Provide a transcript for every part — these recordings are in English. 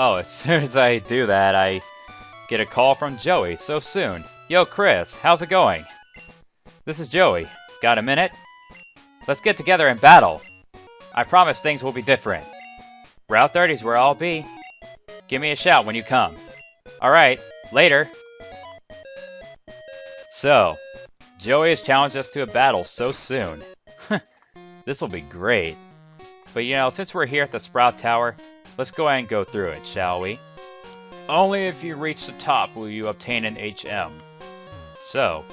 Oh, as soon as I do that, I get a call from Joey so soon. Yo, Chris, how's it going? This is Joey. Got a minute? Let's get together and battle. I promise things will be different. Route 30 is where I'll be. Give me a shout when you come. Alright, later. So, Joey has challenged us to a battle so soon. This will be great. But you know, since we're here at the Sprout Tower, let's go ahead and go through it, shall we? Only if you reach the top will you obtain an HM. So,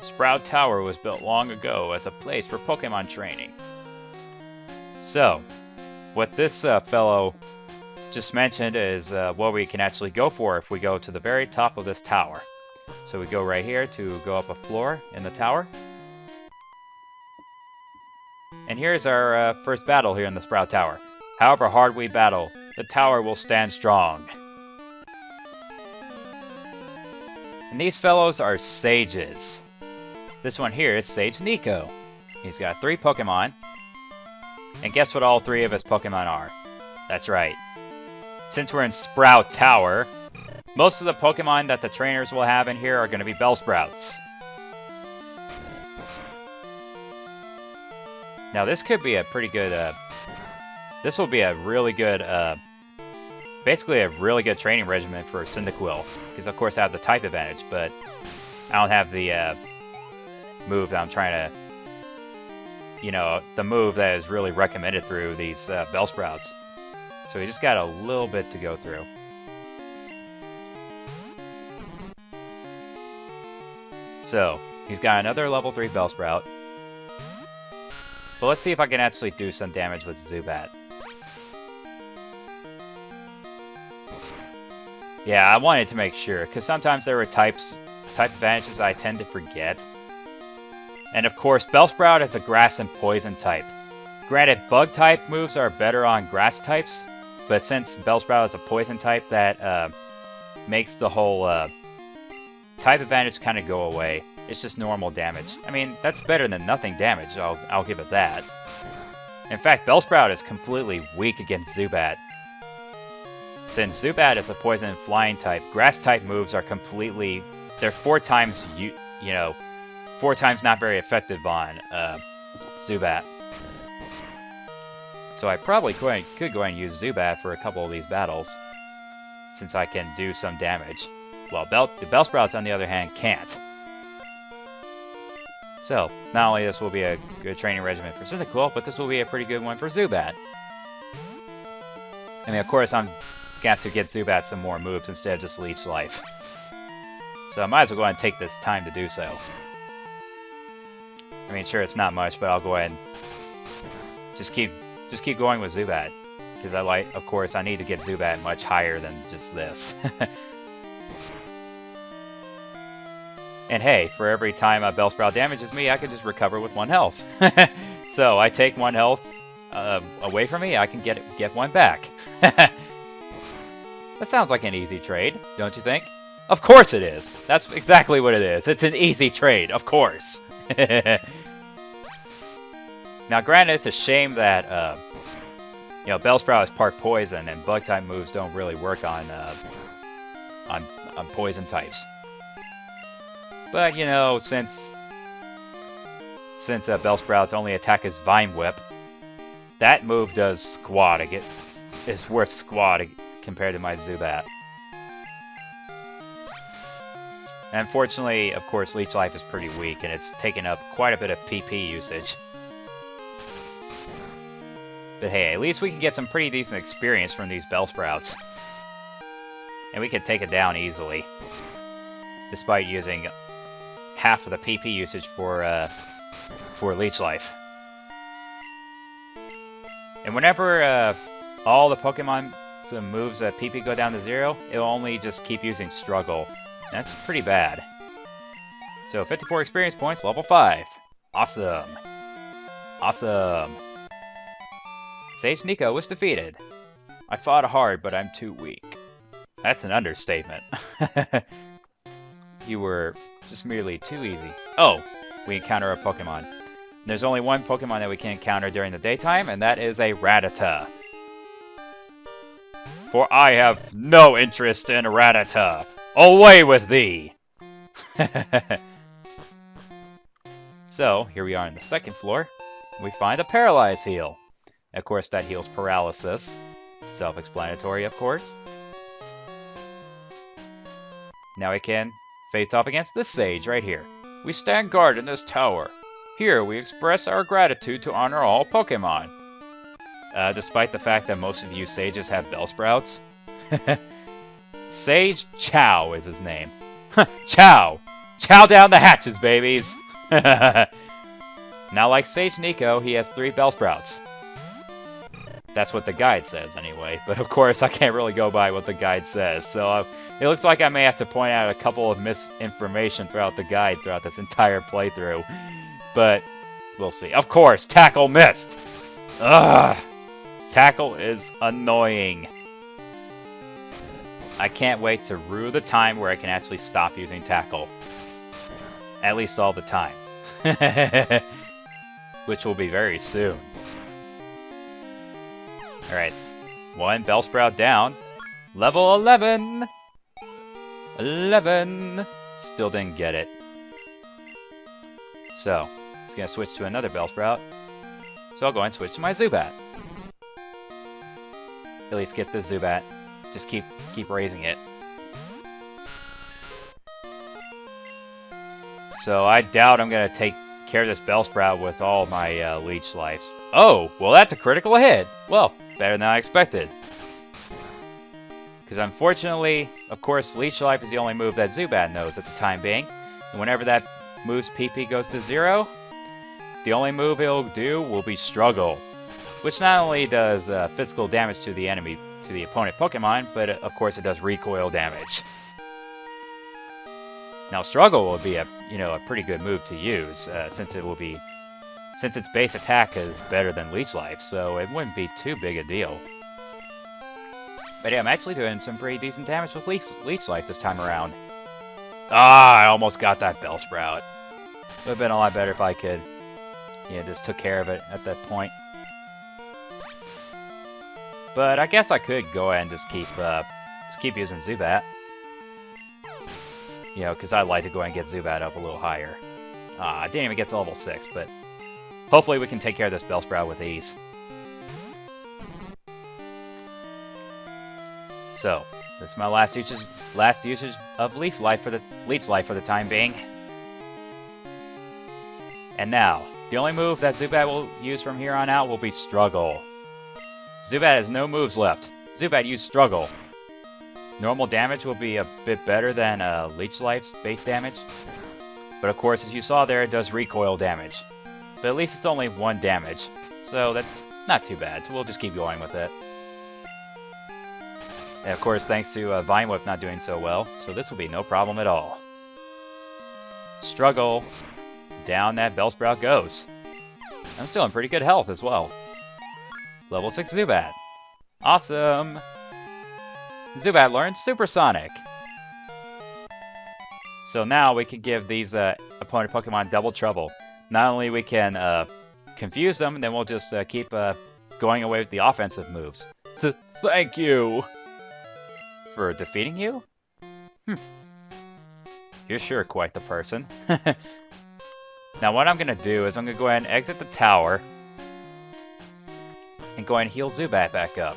Sprout Tower was built long ago as a place for Pokemon training. So, what this fellow just mentioned is what we can actually go for if we go to the very top of this tower. So we go right here to go up a floor in the tower. And here's our first battle here in the Sprout Tower. However hard we battle, the tower will stand strong. And these fellows are sages. This one here is Sage Nico. He's got 3 Pokemon. And guess what all 3 of his Pokemon are? That's right. Since we're in Sprout Tower, most of the Pokemon that the trainers will have in here are going to be Bellsprouts. Now this could be a pretty good, this will be a really good, basically a really good training regimen for Cyndaquil. Because of course I have the type advantage, but I don't have the move that I'm trying to, you know, the move that is really recommended through these Bellsprouts. So we just got a little bit to go through. So, he's got another level 3 Bellsprout. But let's see if I can actually do some damage with Zubat. Yeah, I wanted to make sure, because sometimes there were type advantages I tend to forget. And of course, Bellsprout is a grass and poison type. Granted, bug type moves are better on grass types, but since Bellsprout is a poison type, that makes the whole type advantage kind of go away. It's just normal damage. I mean, that's better than nothing damage, I'll give it that. In fact, Bellsprout is completely weak against Zubat. Since Zubat is a poison and flying type, grass type moves are completely... They're 4 times, you know, 4 times not very effective on Zubat. So I probably could go and use Zubat for a couple of these battles, since I can do some damage. Well, the Bellsprouts, on the other hand, can't. So, not only this will be a good training regimen for Cyndaquil, but this will be a pretty good one for Zubat. I mean, of course, I'm gonna have to get Zubat some more moves instead of just Leech Life. So I might as well go ahead and take this time to do so. I mean, sure, it's not much, but I'll go ahead and just keep going with Zubat. Because of course, I need to get Zubat much higher than just this. And hey, for every time a Bellsprout damages me, I can just recover with 1 health. So I take 1 health away from me, I can get 1 back. That sounds like an easy trade, don't you think? Of course it is! That's exactly what it is. It's an easy trade, of course. Now granted, it's a shame that you know, Bellsprout is part poison, and bug-type moves don't really work on poison types. But, you know, since Bellsprout's only attack is Vine Whip, that move does squat. It's worth squat compared to my Zubat. And unfortunately, of course, Leech Life is pretty weak, and it's taken up quite a bit of PP usage. But hey, at least we can get some pretty decent experience from these Bellsprouts. And we can take it down easily, despite using half of the PP usage for Leech Life. And whenever all the Pokemon moves PP go down to 0, it'll only just keep using Struggle. And that's pretty bad. So 54 experience points, level 5. Awesome. Awesome. Sage Nico was defeated. I fought hard, but I'm too weak. That's an understatement. You were just merely too easy. Oh, we encounter a Pokemon. There's only one Pokemon that we can encounter during the daytime, and that is a Rattata. for I have no interest in Rattata. Away with thee! So, here we are on the second floor. We find a Paralyze heal. Of course, that heals paralysis. Self-explanatory, of course. Now we can face off against this sage right here. We stand guard in this tower. Here, we express our gratitude to honor all Pokemon. Despite the fact that most of you sages have Bellsprouts. Sage Chow is his name. Chow! Chow down the hatches, babies! Now, like Sage Nico, he has 3 Bellsprouts. That's what the guide says, anyway. But of course, I can't really go by what the guide says. So it looks like I may have to point out a couple of misinformation throughout the guide throughout this entire playthrough. But we'll see. Of course, Tackle missed! Ugh! Tackle is annoying. I can't wait to rue the time where I can actually stop using Tackle. At least all the time. Which will be very soon. Alright. 1 Bellsprout down. Level 11! 11! Still didn't get it. So, it's gonna switch to another Bellsprout. So I'll go and switch to my Zubat. At least get this Zubat. Just keep raising it. So I doubt I'm gonna take care of this Bellsprout with all my Leech Lives. Oh, well that's a critical hit. Well, better than I expected. Because unfortunately, of course, Leech Life is the only move that Zubat knows at the time being. And whenever that move's PP goes to 0, the only move it'll do will be Struggle. Which not only does physical damage to the enemy, to the opponent Pokemon, but of course it does recoil damage. Now Struggle will be a pretty good move to use, since its base attack is better than Leech Life, so it wouldn't be too big a deal. But yeah, I'm actually doing some pretty decent damage with Leech Life this time around. Ah, I almost got that Bellsprout. Would have been a lot better if I could, just took care of it at that point. But I guess I could go ahead and just keep using Zubat. Because I'd like to go ahead and get Zubat up a little higher. I didn't even get to level 6, but hopefully we can take care of this Bellsprout with ease. So, this is my last usage of Leech Life for the time being. And now, the only move that Zubat will use from here on out will be Struggle. Zubat has no moves left. Zubat used Struggle. Normal damage will be a bit better than Leech Life's base damage. But of course, as you saw there, it does recoil damage. But at least it's only 1 damage. So that's not too bad, so we'll just keep going with it. And of course, thanks to Vine Whip not doing so well, so this will be no problem at all. Struggle. Down that Bellsprout goes. I'm still in pretty good health as well. Level 6 Zubat. Awesome! Zubat learns Supersonic. So now we can give these opponent Pokemon double trouble. Not only we can confuse them, then we'll just keep going away with the offensive moves. Thank you! For defeating you? You're sure quite the person. Now what I'm going to do is I'm going to go ahead and exit the tower. And go ahead and heal Zubat back up.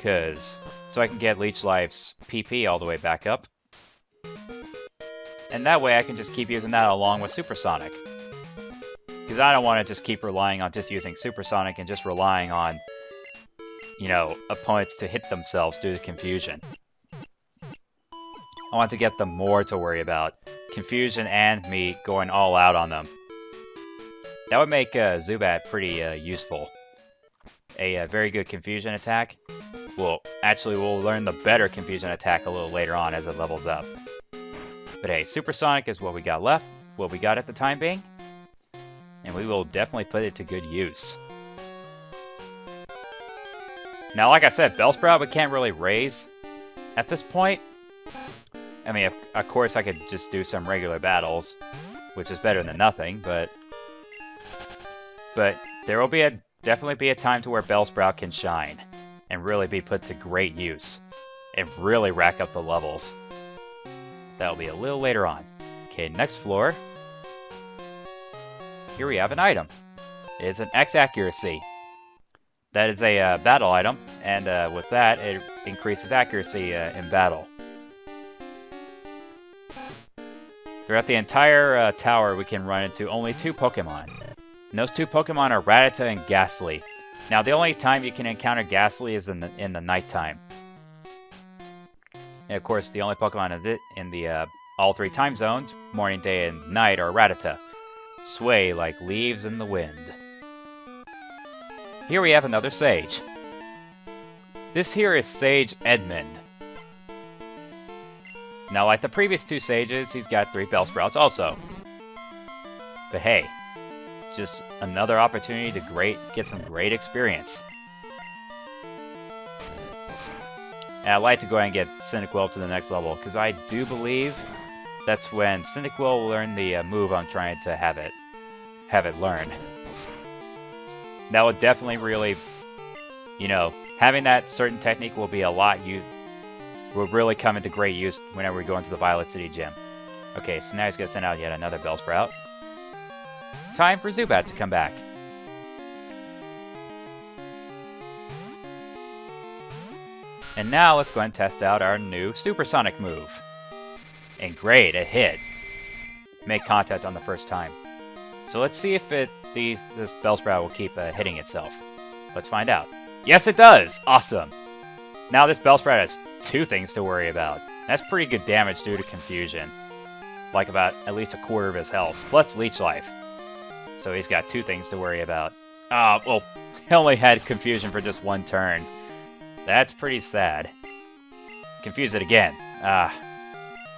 So I can get Leech Life's PP all the way back up. And that way I can just keep using that along with Supersonic. Because I don't want to just keep relying on just using Supersonic and just relying on, opponents to hit themselves due to confusion. I want to get them more to worry about. Confusion and me going all out on them. That would make Zubat pretty useful. A very good Confusion attack. We'll learn the better Confusion attack a little later on as it levels up. But hey, Supersonic is what we got left, what we got at the time being. And we will definitely put it to good use. Now, like I said, Bellsprout we can't really raise at this point. I mean, of course I could just do some regular battles, which is better than nothing, but there will definitely be a time to where Bellsprout can shine. and really be put to great use and really rack up the levels. That'll be a little later on. Okay, next floor. Here we have an item. It is an X accuracy. That is a battle item, and with that, it increases accuracy in battle. Throughout the entire tower, we can run into only 2 Pokemon. And those 2 Pokemon are Rattata and Ghastly. Now, the only time you can encounter Ghastly is in the nighttime. And of course, the only Pokemon in the all 3 time zones, morning, day, and night, are Rattata. Sway like leaves in the wind. Here we have another Sage. This here is Sage Edmund. Now, like the previous 2 Sages, he's got 3 Bellsprouts also. But hey, just another opportunity to get some great experience. And I'd like to go ahead and get Cyndaquil to the next level, because I do believe that's when Cyndaquil will learn the move I'm trying to have it learn. That would definitely really, having that certain technique will be will really come into great use whenever we go into the Violet City Gym. Okay, so now he's going to send out yet another Bellsprout. Time for Zubat to come back. And now let's go ahead and test out our new Supersonic move. And great, it hit. Make contact on the first time. So let's see if this Bellsprout will keep hitting itself. Let's find out. Yes, it does! Awesome! Now this Bellsprout has 2 things to worry about. That's pretty good damage due to confusion. Like about at least a quarter of his health, plus Leech Life. So he's got 2 things to worry about. Well, he only had confusion for just 1 turn. That's pretty sad. Confuse it again.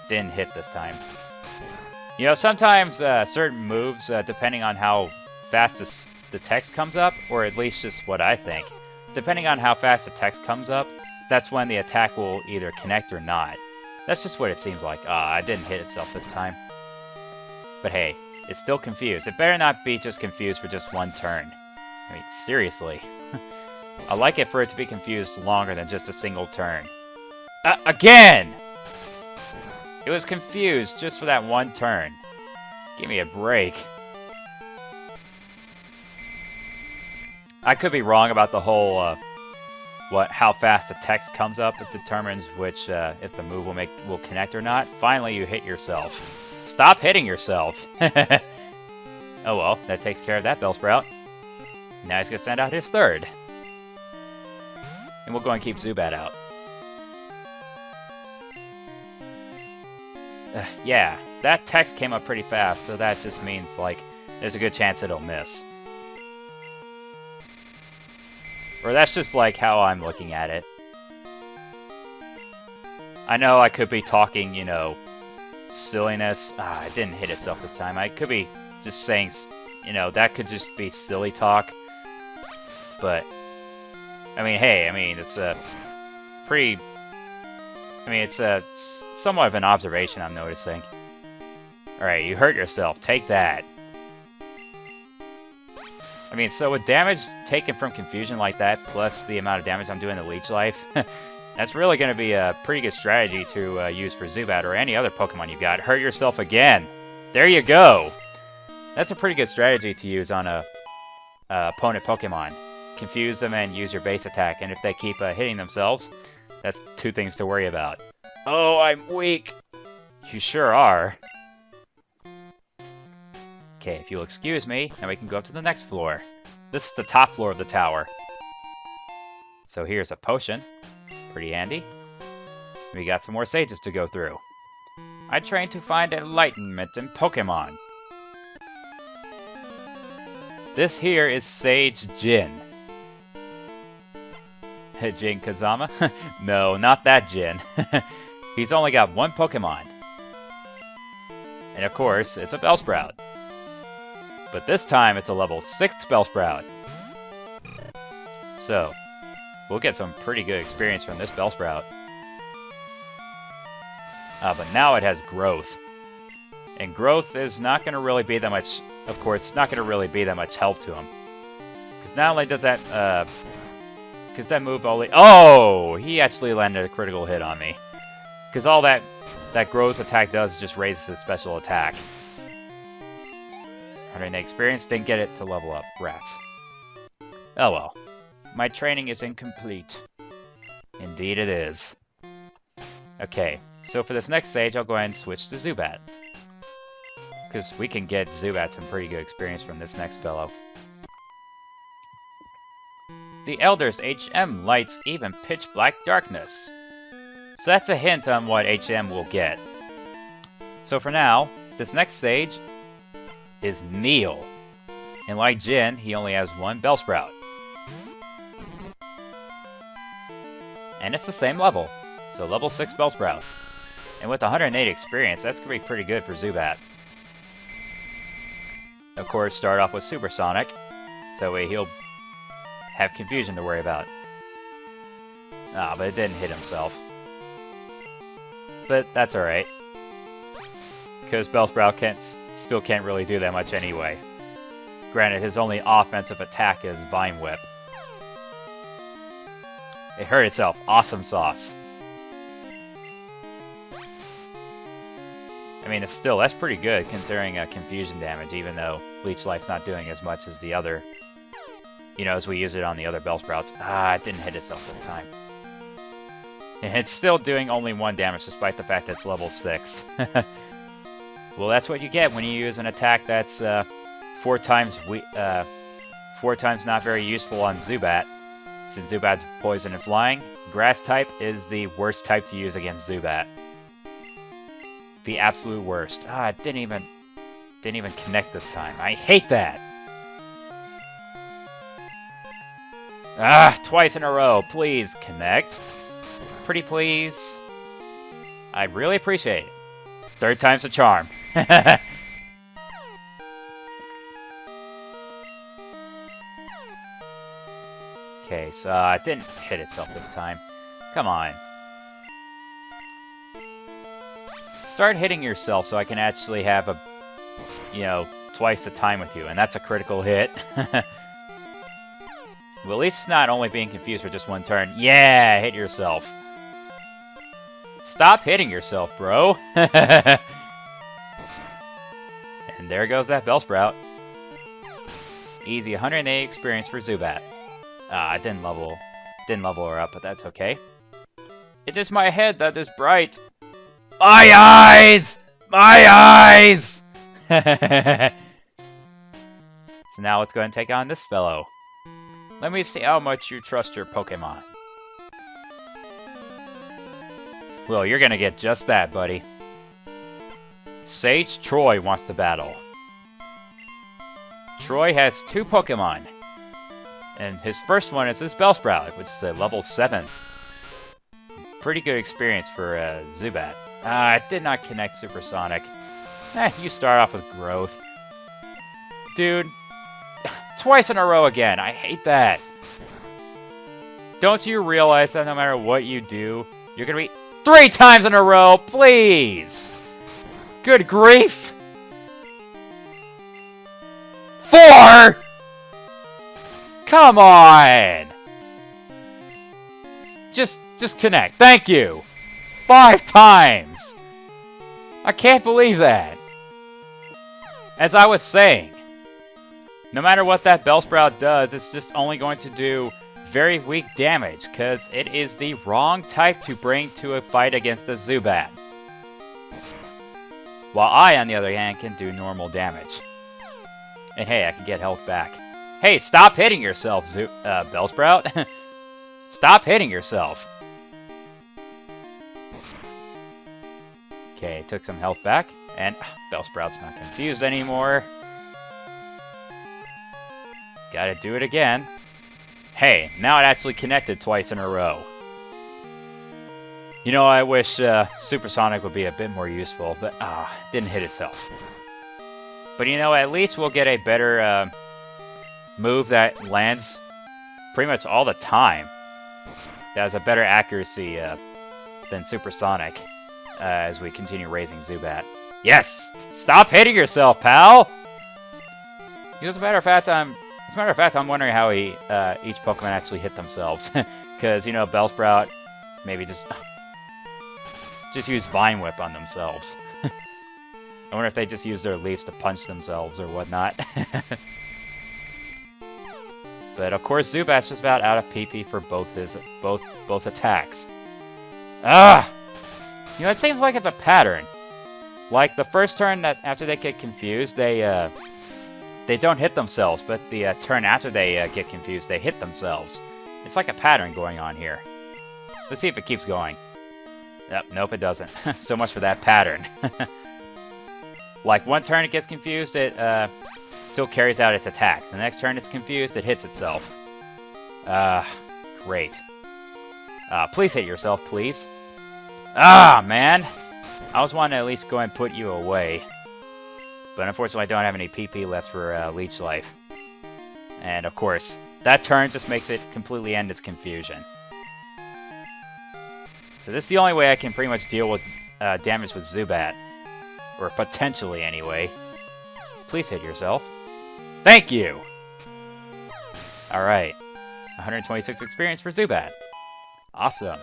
Didn't hit this time. Sometimes certain moves, depending on how fast the text comes up, or at least just what I think, depending on how fast the text comes up, that's when the attack will either connect or not. That's just what it seems like. It didn't hit itself this time. But hey, it's still confused. It better not be just confused for just 1 turn. I mean, seriously. I like it for it to be confused longer than just a single turn. Again! It was confused just for that 1 turn. Give me a break. I could be wrong about the whole, how fast the text comes up. It determines which, if the move will connect or not. Finally, you hit yourself. Stop hitting yourself. Oh well, that takes care of that Bellsprout. Now he's gonna send out his 3rd. And we'll go and keep Zubat out. Yeah, that text came up pretty fast, so that just means, there's a good chance it'll miss. Or that's just, how I'm looking at it. I know I could be talking, silliness. It didn't hit itself this time. I could be just saying, that could just be silly talk. But, hey, it's a pretty... it's a somewhat of an observation I'm noticing. Alright, you hurt yourself. Take that. So with damage taken from confusion like that, plus the amount of damage I'm doing to Leech Life, that's really going to be a pretty good strategy to use for Zubat or any other Pokemon you got. Hurt yourself again. There you go. That's a pretty good strategy to use on a opponent Pokemon. Confuse them and use your base attack, and if they keep hitting themselves, that's 2 things to worry about. Oh, I'm weak. You sure are. Okay, if you'll excuse me, now we can go up to the next floor. This is the top floor of the tower. So here's a potion. Pretty handy. We got some more sages to go through. I trained to find enlightenment in Pokemon. This here is Sage Jin. Jin Kazama? No, not that Jin. He's only got 1 Pokemon. And of course, it's a Bellsprout. But this time, it's a level 6 Bellsprout. So, we'll get some pretty good experience from this Bellsprout. But now it has Growth. And Growth is not going to really be that much... Of course, it's not going to really be that much help to him. Because not only does that Because that move only... Oh! He actually landed a critical hit on me. Because all that growth attack does is just raises his special attack. 108 experience, didn't get it to level up. Rats. Oh well. My training is incomplete. Indeed it is. Okay, so for this next stage, I'll go ahead and switch to Zubat. Because we can get Zubat some pretty good experience from this next fellow. The Elder's HM lights even pitch black darkness. So that's a hint on what HM will get. So for now, this next stage is Neil. And like Jin, he only has one Bellsprout. And it's the same level. So level 6 Bellsprout. And with 108 experience, that's going to be pretty good for Zubat. Of course, start off with Supersonic. So he'll have confusion to worry about. Ah, but it didn't hit himself. But that's alright. Because Bellsprout still can't really do that much anyway. Granted, his only offensive attack is Vine Whip. It hurt itself. Awesome sauce. I mean, still, that's pretty good considering confusion damage, even though Leech Life's not doing as much as the other... You know, as we use it on the other Bellsprouts. Ah, it didn't hit itself this time. And it's still doing only 1 damage despite the fact that it's level 6. Well, that's what you get when you use an attack that's 4 times not very useful on Zubat. Since Zubat's poison and flying, Grass type is the worst type to use against Zubat. The absolute worst. Ah, it didn't even connect this time. I hate that. Ah, twice in a row. Please connect. Pretty please. I'd really appreciate it. 3rd time's a charm. Okay, so it didn't hit itself this time. Come on. Start hitting yourself so I can actually have a, you know, twice the time with you, and that's a critical hit. Well, at least it's not only being confused for just 1 turn. Yeah, hit yourself. Stop hitting yourself, bro. And there goes that Bellsprout. Easy 108 experience for Zubat. Ah, I didn't level her up, but that's okay. It's just my head that is bright. My eyes! My eyes! So now let's go ahead and take on this fellow. Let me see how much you trust your Pokemon. Well, you're gonna get just that, buddy. Sage Troy wants to battle. Troy has 2 Pokemon. And his first one is this Bellsprout, which is a level 7. Pretty good experience for Zubat. Ah, it did not connect Supersonic. You start off with Growth. Dude. Twice in a row again. I hate that. Don't you realize that no matter what you do, you're gonna be 3 times in a row? Please! Good grief! 4! Come on! Just connect. Thank you! 5 times! I can't believe that. As I was saying, no matter what that Bellsprout does, it's just only going to do very weak damage, because it is the wrong type to bring to a fight against a Zubat. While I, on the other hand, can do normal damage. And hey, I can get health back. Hey, stop hitting yourself, Bellsprout. Stop hitting yourself. Okay, took some health back, and Bellsprout's not confused anymore. Gotta do it again. Hey, now it actually connected twice in a row. You know, I wish Supersonic would be a bit more useful, but didn't hit itself. But you know, at least we'll get a better move that lands pretty much all the time. That has a better accuracy than Supersonic as we continue raising Zubat. Yes! Stop hitting yourself, pal! As a matter of fact, I'm As a matter of fact, I'm wondering how each Pokemon actually hit themselves. Because, you know, Bellsprout maybe just use Vine Whip on themselves. I wonder if they just use their leaves to punch themselves or whatnot. But of course, Zubat's just about out of PP for both attacks. Ah! You know, it seems like it's a pattern. Like the first turn that after they get confused, they don't hit themselves, but the turn after they get confused, they hit themselves. It's like a pattern going on here. Let's see if it keeps going. Yep, nope, it doesn't. So much for that pattern. Like one turn it gets confused, it still carries out its attack. The next turn it's confused, it hits itself. Great. Please hit yourself, please. Ah, man! I was wanting to at least go and put you away. But unfortunately I don't have any PP left for Leech Life. And of course, that turn just makes it completely end its confusion. So this is the only way I can pretty much deal with damage with Zubat. Or potentially, anyway. Please hit yourself. Thank you! Alright. 126 experience for Zubat. Awesome.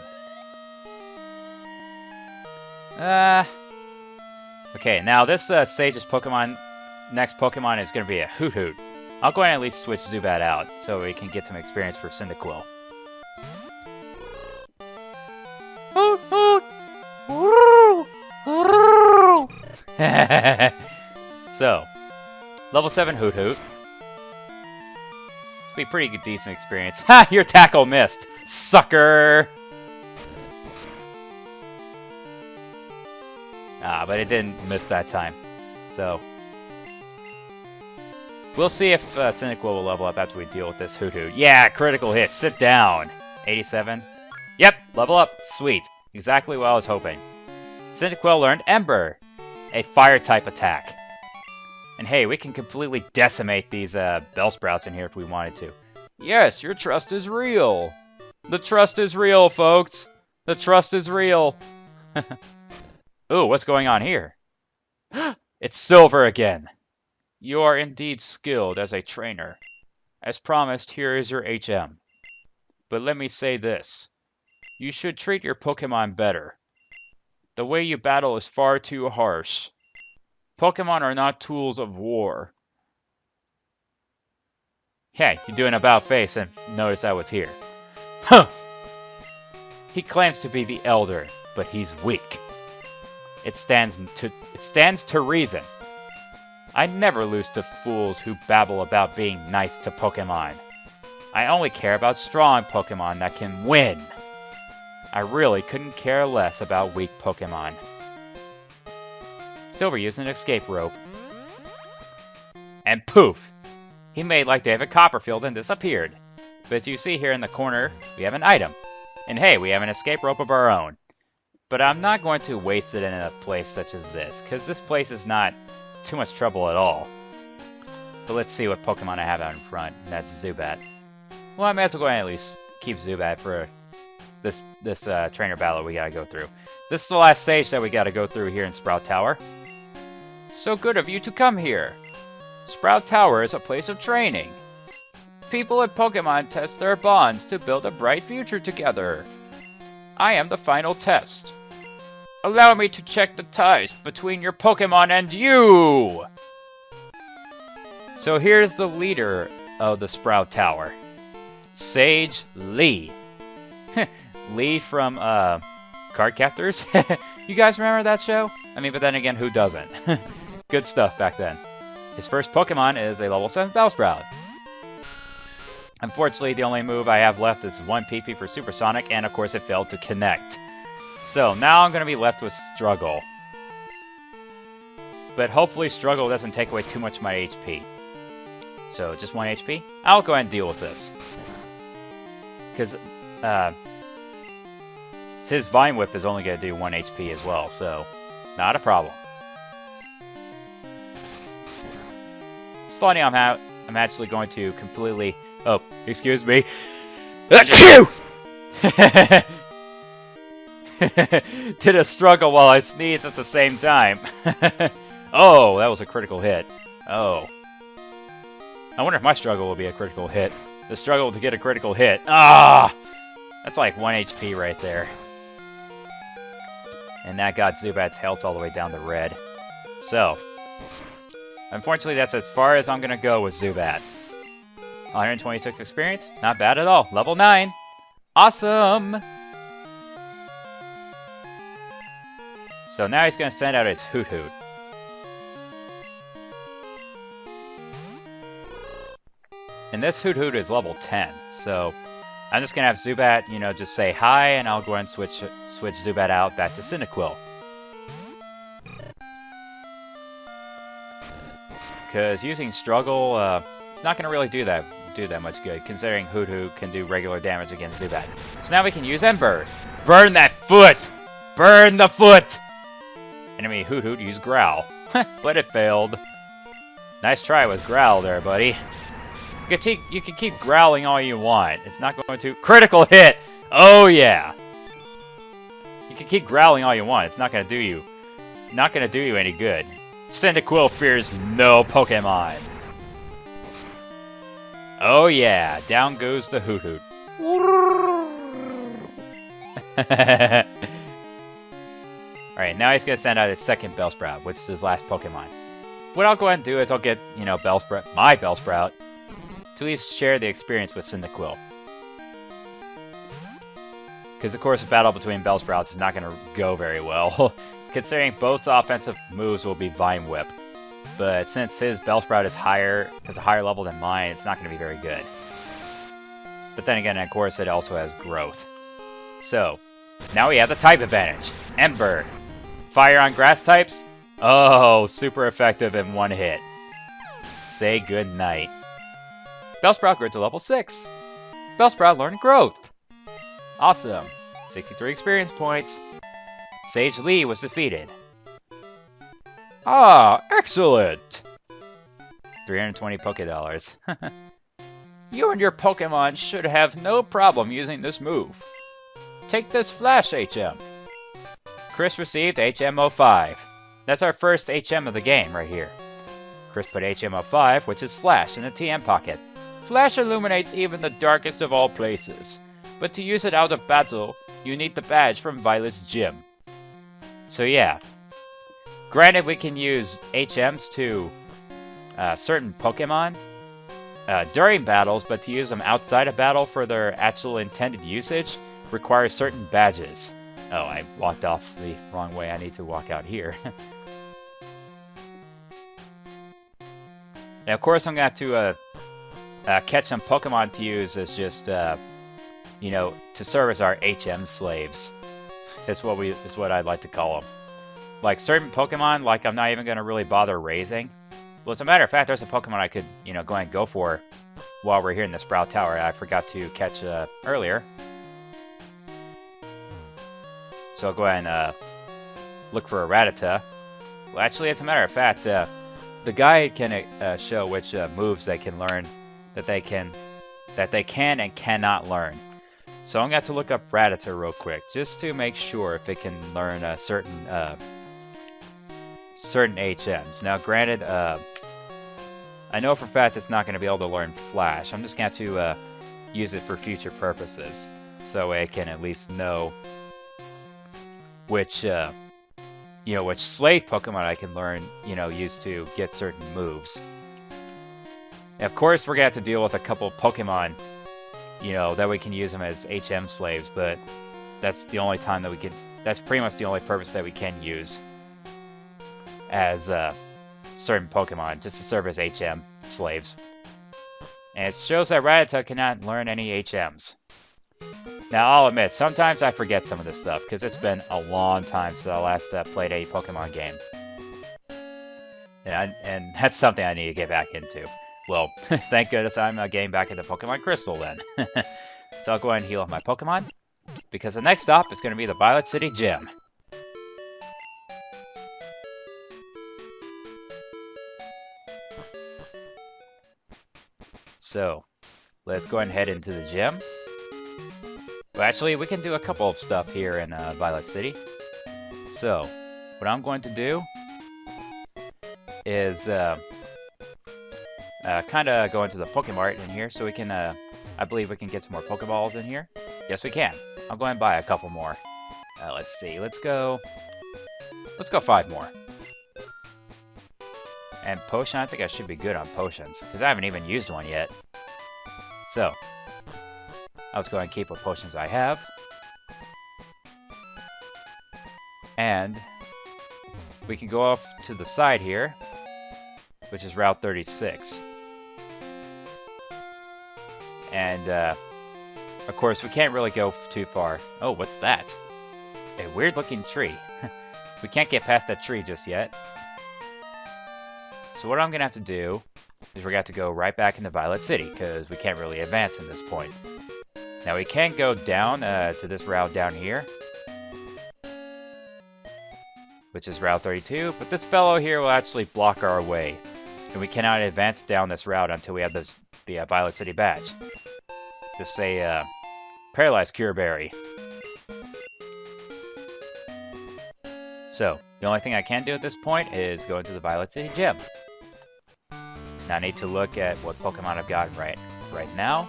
Okay, now this Sage's next Pokemon is going to be a Hoothoot. I'll go ahead and at least switch Zubat out, so we can get some experience for Cyndaquil. Hoot hoot! So, level 7 Hoothoot. This will be a pretty good, decent experience. Ha! Your tackle missed! Sucker! But it didn't miss that time. So, we'll see if Cyndaquil will level up after we deal with this Hoothoot. Yeah, critical hit. Sit down. 87. Yep, level up. Sweet. Exactly what I was hoping. Cyndaquil learned Ember, a fire-type attack. And hey, we can completely decimate these Bellsprouts in here if we wanted to. Yes, your trust is real. The trust is real, folks. The trust is real. Ooh, what's going on here? It's Silver again. You are indeed skilled as a trainer. As promised, here is your HM. But let me say this. You should treat your Pokemon better. The way you battle is far too harsh. Pokemon are not tools of war. Hey, you're doing about face and notice I was here. Huh! He claims to be the Elder, but he's weak. It stands to reason. I never lose to fools who babble about being nice to Pokemon. I only care about strong Pokemon that can win. I really couldn't care less about weak Pokemon. Silver used an escape rope. And poof! He made like David Copperfield and disappeared. But as you see here in the corner, we have an item. And hey, we have an escape rope of our own. But I'm not going to waste it in a place such as this, because this place is not too much trouble at all. But let's see what Pokemon I have out in front, and that's Zubat. Well, I may as well go ahead and at least keep Zubat for this trainer battle we gotta go through. This is the last stage that we gotta go through here in Sprout Tower. So good of you to come here. Sprout Tower is a place of training. People and Pokemon test their bonds to build a bright future together. I am the final test. Allow me to check the ties between your Pokemon and you! So here's the leader of the Sprout Tower. Sage Lee. Lee from, Cardcaptors? You guys remember that show? I mean, but then again, who doesn't? Good stuff back then. His first Pokemon is a level 7 Bellsprout. Unfortunately, the only move I have left is 1 PP for Supersonic, and of course it failed to connect. So now I'm going to be left with Struggle. But hopefully Struggle doesn't take away too much of my HP. So just 1 HP? I'll go ahead and deal with this. Because his Vine Whip is only going to do 1 HP as well, so not a problem. It's funny I'm actually going to completely... Oh, excuse me. Did a struggle while I sneezed at the same time. Oh, that was a critical hit. Oh. I wonder if my struggle will be a critical hit. The struggle to get a critical hit. Ah! That's like 1 HP right there. And that got Zubat's health all the way down to red. So, unfortunately, that's as far as I'm going to go with Zubat. 126 experience? Not bad at all. Level 9. Awesome! So now he's going to send out his Hoot-Hoot. And this Hoot-Hoot is level 10, so I'm just going to have Zubat, you know, just say hi, and I'll go ahead and switch Zubat out back to Cyndaquil. Because using Struggle, it's not going to really do that much good, considering Hoot-Hoot can do regular damage against Zubat. So now we can use Ember. Burn that foot! Burn the foot! Enemy Hoot-Hoot used Growl, but it failed. Nice try with Growl there, buddy. You can keep growling all you want. It's not going to... Critical hit! Oh, yeah! You can keep growling all you want. It's not going to do you... Not going to do you any good. Cyndaquil fears no Pokemon. Oh, yeah. Down goes the Hoot-Hoot. Alright, now he's going to send out his second Bellsprout, which is his last Pokemon. What I'll go ahead and do is I'll get, you know, my Bellsprout, to at least share the experience with Cyndaquil. Because, of course, the battle between Bellsprouts is not going to go very well, considering both offensive moves will be Vine Whip. But since his Bellsprout is has a higher level than mine, it's not going to be very good. But then again, of course, it also has Growth. So, now we have the type advantage. Ember. Fire on grass types? Oh, super effective in one hit. Say good night. Bellsprout grew to level 6. Bellsprout learned Growth. Awesome. 63 experience points. Sage Lee was defeated. Ah, excellent! 320 Pokédollars. You and your Pokemon should have no problem using this move. Take this Flash HM. Chris received HM05. That's our first HM of the game right here. Chris put HM05, which is Slash, in the TM pocket. Flash illuminates even the darkest of all places. But to use it out of battle, you need the badge from Violet's gym. So yeah. Granted, we can use HMs to certain Pokemon during battles, but to use them outside of battle for their actual intended usage requires certain badges. Oh, I walked off the wrong way. I need to walk out here. Now, of course, I'm going to have to catch some Pokemon to use as just, you know, to serve as our HM slaves. That's what I'd like to call them. Like certain Pokemon, like I'm not even going to really bother raising. Well, as a matter of fact, there's a Pokemon I could, you know, go ahead and go for while we're here in the Sprout Tower. I forgot to catch earlier. So I'll go ahead and look for a Rattata. Well, actually, as a matter of fact, the guide can show which moves they can learn that they can and cannot learn. So I'm going to have to look up Rattata real quick, just to make sure if it can learn certain HMs. Now, granted, I know for a fact it's not going to be able to learn Flash. I'm just going to have to use it for future purposes, so I can at least know which, you know, which slave Pokemon I can learn, you know, use to get certain moves. And of course, we're going to have to deal with a couple Pokemon, you know, that we can use them as HM slaves, but that's the only time that we can, that's pretty much the only purpose that we can use as certain Pokemon, just to serve as HM slaves. And it shows that Rattata cannot learn any HMs. Now, I'll admit, sometimes I forget some of this stuff, because it's been a long time since I last played a Pokemon game. And that's something I need to get back into. Well, thank goodness I'm getting back into Pokemon Crystal then. So I'll go ahead and heal up my Pokemon, because the next stop is going to be the Violet City Gym. So, let's go ahead and head into the gym. Well, actually, we can do a couple of stuff here in Violet City. So, what I'm going to do is kind of go into the Pokemart in here so we can, I believe we can get some more Pokeballs in here. Yes, we can. I'll go ahead and buy a couple more. Let's see. Let's go 5 more. And potion, I think I should be good on potions, because I haven't even used one yet. So, I was going to keep what potions I have. And we can go off to the side here, which is Route 36. And, of course, we can't really go too far. Oh, what's that? It's a weird-looking tree. We can't get past that tree just yet. So what I'm going to have to do is we're going to have to go right back into Violet City, because we can't really advance in this point. Now, we can go down to this route down here, which is Route 32, but this fellow here will actually block our way. And we cannot advance down this route until we have the Violet City badge. Just say, Paralyzed Cure Berry. So, the only thing I can do at this point is go into the Violet City Gym. Now I need to look at what Pokemon I've got right now.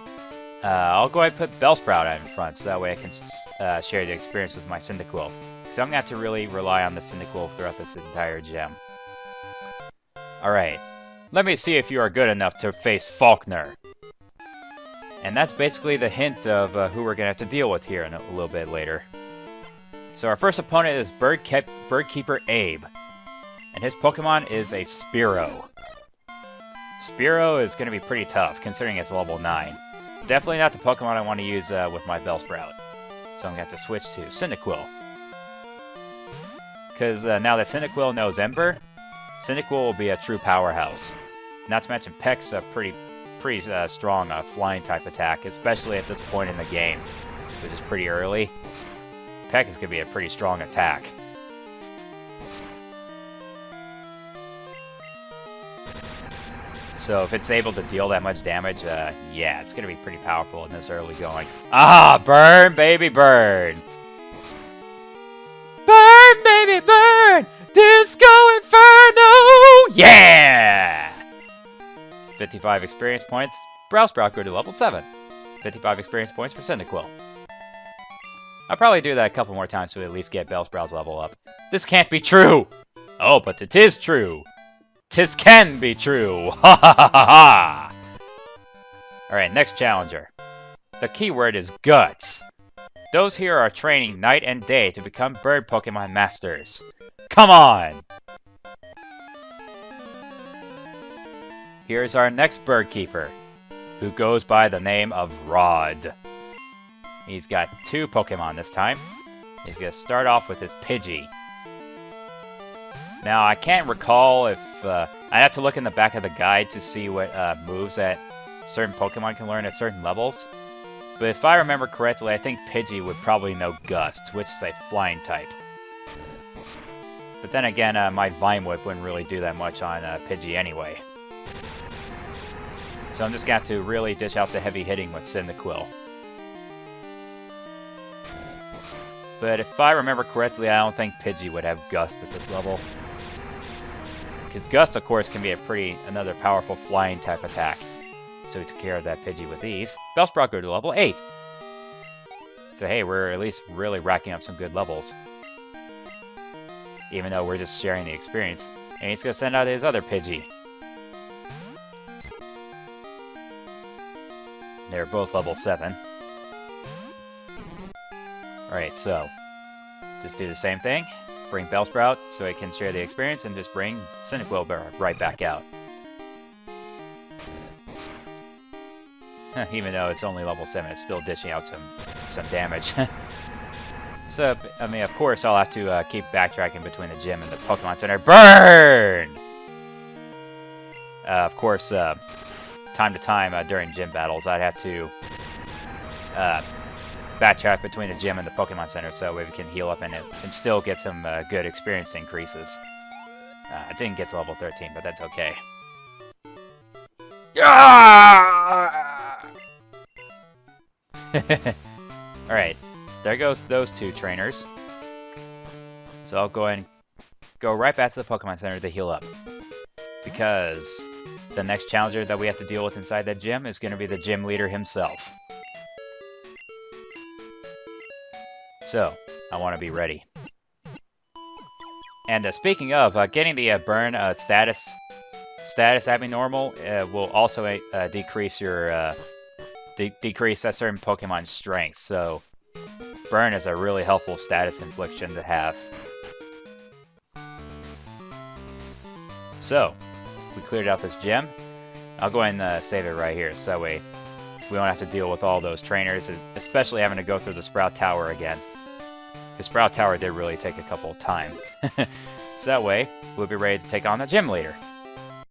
I'll go ahead and put Bellsprout out in front, so that way I can share the experience with my Cyndaquil. Because I'm going to have to really rely on the Cyndaquil throughout this entire gym. Alright, let me see if you are good enough to face Falkner. And that's basically the hint of who we're going to have to deal with here in a little bit later. So our first opponent is Birdkeeper Abe. And his Pokemon is a Spearow. Spearow is going to be pretty tough, considering it's level 9. Definitely not the Pokemon I want to use with my Bellsprout. So I'm going to have to switch to Cyndaquil. Because now that Cyndaquil knows Ember, Cyndaquil will be a true powerhouse. Not to mention Peck's a pretty strong flying type attack, especially at this point in the game, which is pretty early. Peck is going to be a pretty strong attack. So if it's able to deal that much damage, yeah, it's going to be pretty powerful in this early going. Ah, burn, baby, burn! Burn, baby, burn! Disco Inferno! Yeah! 55 experience points. Bellsprout go to level 7. 55 experience points for Cyndaquil. I'll probably do that a couple more times to at least get Bellsprout's level up. This can't be true! Oh, but it is true! 'Tis can be true! Ha ha ha ha ha! Alright, next challenger. The keyword is guts. Those here are training night and day to become bird Pokemon masters. Come on! Here's our next bird keeper, who goes by the name of Rod. He's got 2 Pokemon this time. He's going to start off with his Pidgey. Now, I can't recall if... I have to look in the back of the guide to see what moves that certain Pokemon can learn at certain levels. But if I remember correctly, I think Pidgey would probably know Gust, which is a flying type. But then again, my Vine Whip wouldn't really do that much on Pidgey anyway. So I'm just going to have to really dish out the heavy hitting with Cyndaquil. But if I remember correctly, I don't think Pidgey would have Gust at this level. Because Gust, of course, can be another powerful flying type attack. So we took care of that Pidgey with ease. Bellsprout go to level 8. So hey, we're at least really racking up some good levels. Even though we're just sharing the experience. And he's going to send out his other Pidgey. They're both level 7. Alright, so just do the same thing. Bring Bellsprout so it can share the experience, and just bring Cyndaquil right back out. Even though it's only level 7, it's still dishing out some damage. So, I mean, of course, I'll have to keep backtracking between the gym and the Pokemon Center. Burn! Of course, time to time during gym battles, I'd have to backtrack between the gym and the Pokemon Center so we can heal up and still get some good experience increases. I didn't get to level 13, but that's okay. Alright, there goes those 2 trainers. So I'll go ahead and go right back to the Pokemon Center to heal up. Because the next challenger that we have to deal with inside that gym is going to be the gym leader himself. So, I want to be ready. And speaking of, getting the burn status abnormal will also decrease your decrease a certain Pokemon's strength. So, burn is a really helpful status infliction to have. So, we cleared out this gym. I'll go ahead and save it right here, so that way we don't have to deal with all those trainers, especially having to go through the Sprout Tower again. The Sprout Tower did really take a couple of time. So that way, we'll be ready to take on the gym leader.